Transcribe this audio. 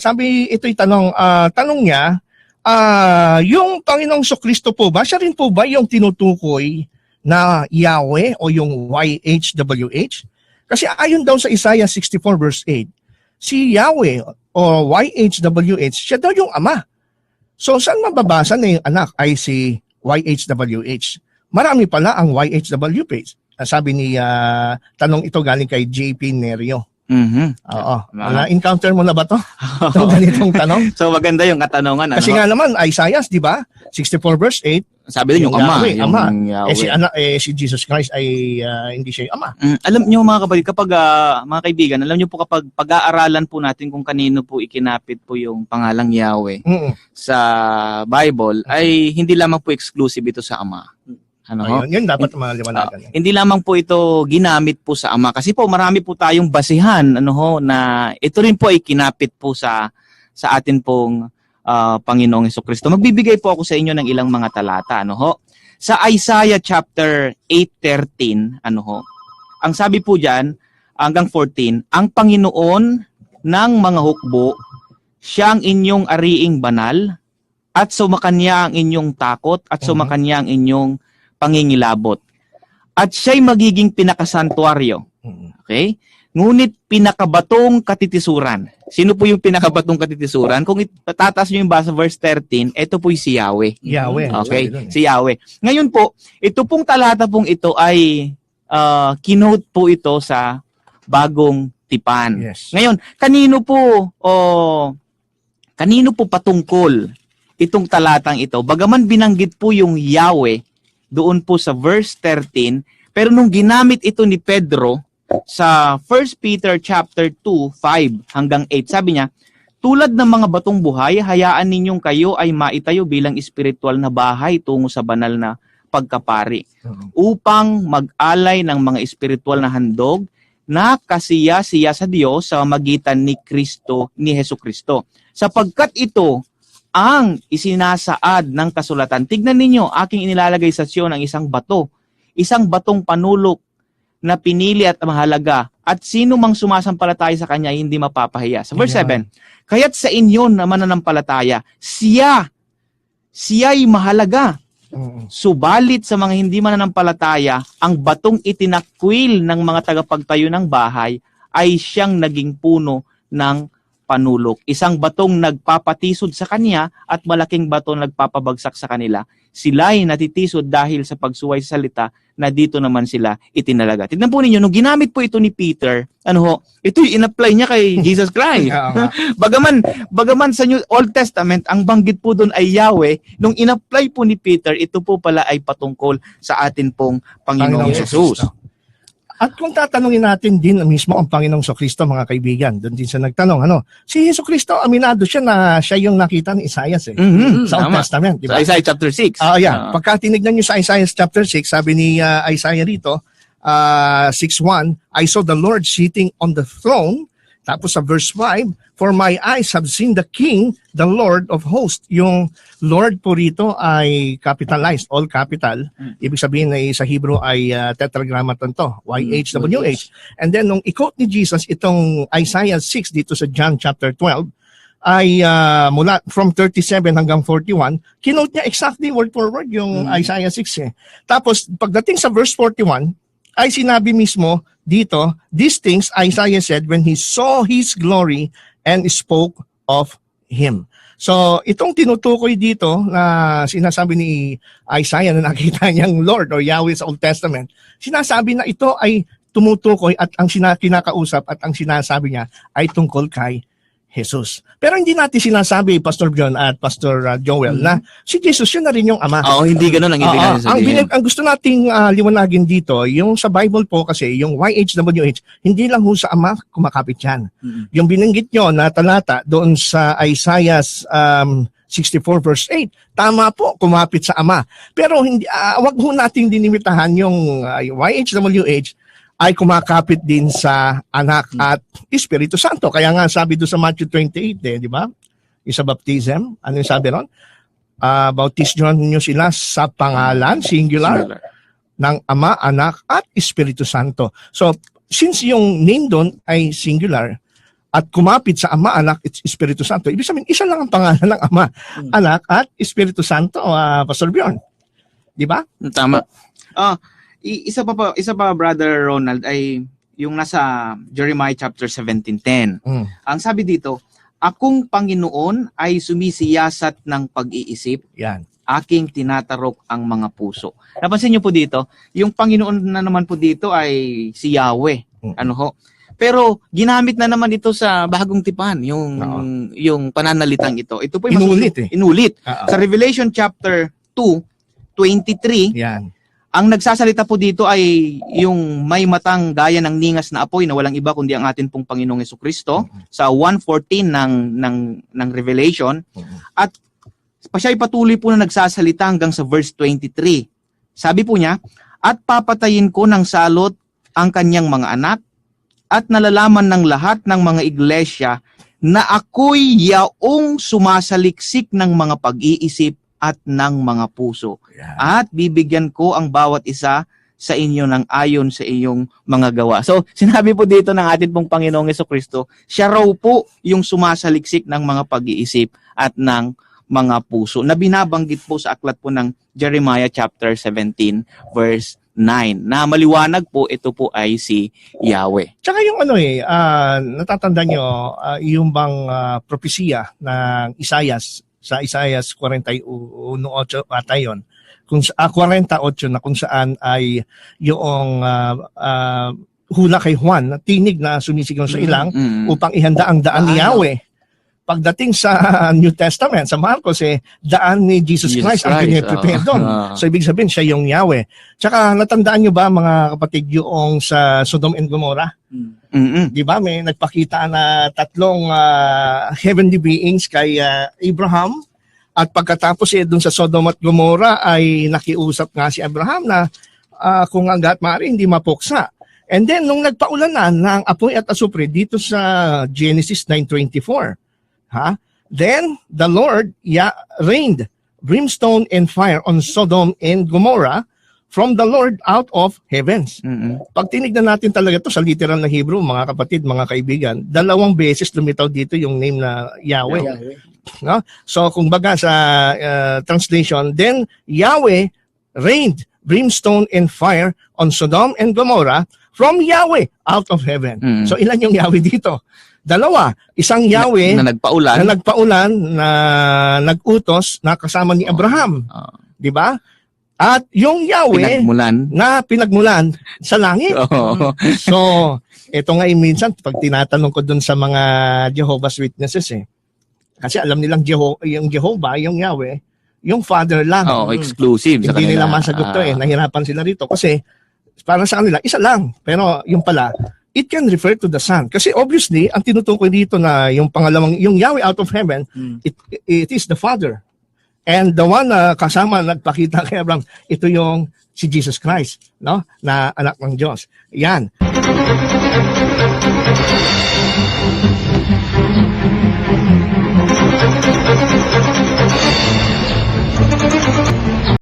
sabi, ito'y tanong, tanong niya, yung Panginoong Kristo po ba, siya rin po ba yung tinutukoy na Yahweh o yung YHWH? Kasi ayon daw sa Isaiah 64 verse 8, si Yahweh o YHWH, siya daw yung Ama. So saan mababasa na yung anak ay si YHWH? Marami pala ang YHWH. Sabi ni, tanong ito galing kay JP Nerio. Oo. Na-encounter mo na ba to? Itong ganitong tanong? So maganda yung katanungan. Kasi nga naman, Isaiah, di ba? 64 verse 8. Sabi din yung Ama. Yahweh, Ama. Yahweh. Si Jesus Christ ay hindi siya yung Ama. Alam niyo mga kapatid, kapag mga kaibigan, alam niyo po kapag pag-aaralan po natin kung kanino po ikinapit po yung pangalang Yahweh sa Bible, ay hindi lamang po exclusive ito sa Ama. Yun dapat maliwanagan. Hindi lamang po ito ginamit po sa Ama kasi po marami po tayong basihan na ito rin po ay kinapit po sa atin pong Panginoong Hesukristo. Magbibigay po ako sa inyo ng ilang mga talata Sa Isaiah chapter 8:13 ang sabi po diyan hanggang 14, ang Panginoon ng mga hukbo, siya ang inyong ariing banal at sumakanya ang inyong takot at sumakanya ang inyong pangingilabot. At siya'y magiging pinakasantuaryo. Okay? Ngunit pinakabatong katitisuran. Sino po yung pinakabatong katitisuran? Kung tataas nyo yung basa verse 13, ito po yung si Yahweh. Yahweh. Okay? Si Yahweh. Ngayon po, ito pong talata pong ito ay kinote po ito sa bagong tipan. Yes. Ngayon, kanino po patungkol itong talatang ito? Bagaman binanggit po yung Yahweh doon po sa verse 13, pero nung ginamit ito ni Pedro sa 1 Peter chapter 2, 5 hanggang 8, sabi niya, tulad ng mga batong buhay, hayaan ninyong kayo ay maitayo bilang espiritual na bahay tungo sa banal na pagkapari, upang mag-alay ng mga espiritual na handog na kasiya-siya sa Diyos sa magitan ni Hesukristo. Sapagkat ito ang isinasaad ng kasulatan. Tignan ninyo, aking inilalagay sa Sion ang isang batong panulok na pinili at mahalaga, at sino mang sumasampalataya sa kanya hindi mapapahiya. Sa verse 7, kaya't sa inyo na mananampalataya, siya'y mahalaga. Subalit sa mga hindi mananampalataya, ang batong itinakwil ng mga tagapagtayo ng bahay ay siyang naging puno ng panulok. Isang batong nagpapatisod sa kanya at malaking batong nagpapabagsak sa kanila. Sila'y natitisod dahil sa pagsuway sa salita na dito naman sila itinalaga. Tignan po ninyo, nung ginamit po ito ni Peter, ito yung in-apply niya kay Jesus Christ. Bagaman sa Old Testament, ang banggit po doon ay Yahweh, nung in-apply po ni Peter, ito po pala ay patungkol sa atin pong Panginoong Jesus. At kung tatanungin natin din mismo ang Panginoong Kristo, mga kaibigan, doon din siya nagtanong, si Hesus Kristo, aminado siya na siya yung nakita ni Isaiah sa Old Testament, di ba? Sa Isaiah chapter 6. Pagka tinignan niyo sa Isaiah chapter 6, sabi ni Isaiah rito, 6:1, I saw the Lord sitting on the throne. Tapos sa verse 5, for my eyes have seen the King, the Lord of hosts. Yung Lord po rito ay capitalized, all capital. Ibig sabihin na sa Hebrew ay tetragrammaton to, YHWH. And then nung i-quote ni Jesus itong Isaiah 6 dito sa John chapter 12, ay mula from 37 hanggang 41, kinote niya exactly word for word yung Isaiah 6 Tapos pagdating sa verse 41, ay sinabi mismo dito, these things Isaiah said when he saw his glory and spoke of him. So, itong tinutukoy dito na sinasabi ni Isaiah na nakita niyang Lord o Yahweh sa Old Testament, sinasabi na ito ay tumutukoy at ang kinakausap at ang sinasabi niya ay tungkol kay Jesus. Pero hindi natin sinasabi, Pastor John at Pastor Joel, na si Jesus yun na rin yung Ama. Hindi ganun ang ibig sabihin. Ang gusto nating liwanagin dito, yung sa Bible po kasi, yung YHWH, hindi lang ho sa Ama kumakapit yan. Yung binanggit nyo na talata doon sa Isaiah 64 verse 8, tama po, kumapit sa Ama. Pero hindi, wag ho nating dinimitahan yung YHWH ay kumakapit din sa Anak at Espiritu Santo. Kaya nga sabi doon sa Matthew 28, di ba? Isa baptism. Ano yung sabi ron? Bautisyon niyo sila sa pangalan, singular, ng Ama, Anak at Espiritu Santo. So, since yung name doon ay singular, at kumapit sa Ama, Anak, at Espiritu Santo. Ibig sabihin, isa lang ang pangalan ng Ama, Anak, at Espiritu Santo, Pastor Bjorn. Di ba? Tama. Isa pa, Brother Ronald, ay yung nasa Jeremiah chapter 17:10. Ang sabi dito, akong Panginoon ay sumisiyasat ng pag-iisip, Yan. aking tinatarok ang mga puso. Napansin niyo po dito, yung Panginoon na naman po dito ay si Yahweh. Ano ho? Pero ginamit na naman ito sa Bagong Tipan, yung pananalitang ito. Ito po Inulit. Inulit. Sa Revelation chapter 2:23, Yan. ang nagsasalita po dito ay yung may matang gaya ng ningas na apoy na walang iba kundi ang atin pong Panginoong Jesucristo sa 1:14 ng Revelation. At siya ay patuloy po na nagsasalita hanggang sa verse 23. Sabi po niya, at papatayin ko ng salot ang kanyang mga anak at nalalaman ng lahat ng mga iglesia na ako'y yaong sumasaliksik ng mga pag-iisip at ng mga puso. At bibigyan ko ang bawat isa sa inyo ng ayon sa iyong mga gawa. So, sinabi po dito ng ating pong Panginoong Jesucristo, siya raw po yung sumasaliksik ng mga pag-iisip at ng mga puso na binabanggit po sa aklat po ng Jeremiah chapter 17 verse 9 na maliwanag po ito po ay si Yahweh. Tsaka yung natatanda nyo, yung bang propesya ng Isaias, sa Isaias 41:8 ata yun, 48 na kung saan ay yung hula kay Juan, tinig na sumisigaw sa ilang upang ihanda ang daan ni Yahweh. Pagdating sa New Testament, sa Marcos, daan ni Jesus Christ ang piniprepare doon. So, ibig sabihin, siya yung Yahweh. Tsaka, natandaan nyo ba, mga kapatid, yung sa Sodom and Gomorrah? Di ba, may nagpakita na tatlong heavenly beings kay Abraham. At pagkatapos doon sa Sodom at Gomorrah ay nakiusap nga si Abraham na kung hangga't maaari hindi mapuksa. And then, nung nagpaulan na ng apoy at asupre dito sa Genesis 9:24, then the Lord rained brimstone and fire on Sodom and Gomorrah from the Lord out of heavens. Pag tinignan natin talaga to sa literal na Hebrew, mga kapatid, mga kaibigan, 2 beses lumitaw dito yung name na Yahweh. No? So kung baga sa translation, then Yahweh rained brimstone and fire on Sodom and Gomorrah from Yahweh out of heaven. So ilan yung Yahweh dito? 2. Isang Yahweh na nagpaulan, na nag-utos na kasama ni Abraham. Di ba? At yung Yahweh na pinagmulan sa langit. So, ito nga minsan, pag tinatanong ko dun sa mga Jehovah's Witnesses kasi alam nilang yung Jehovah, yung Yahweh, yung Father lang. Exclusive. Hindi nila masagot to nahirapan sila rito. Kasi, para sa kanila, isa lang. Pero yung pala, it can refer to the Son. Kasi obviously, ang tinutukoy dito na yung pangalawang, yung Yahweh out of heaven, it is the Father. And the one na kasama nagpakita kay Abraham, ito yung si Jesus Christ, no? Na anak ng Diyos. Yan.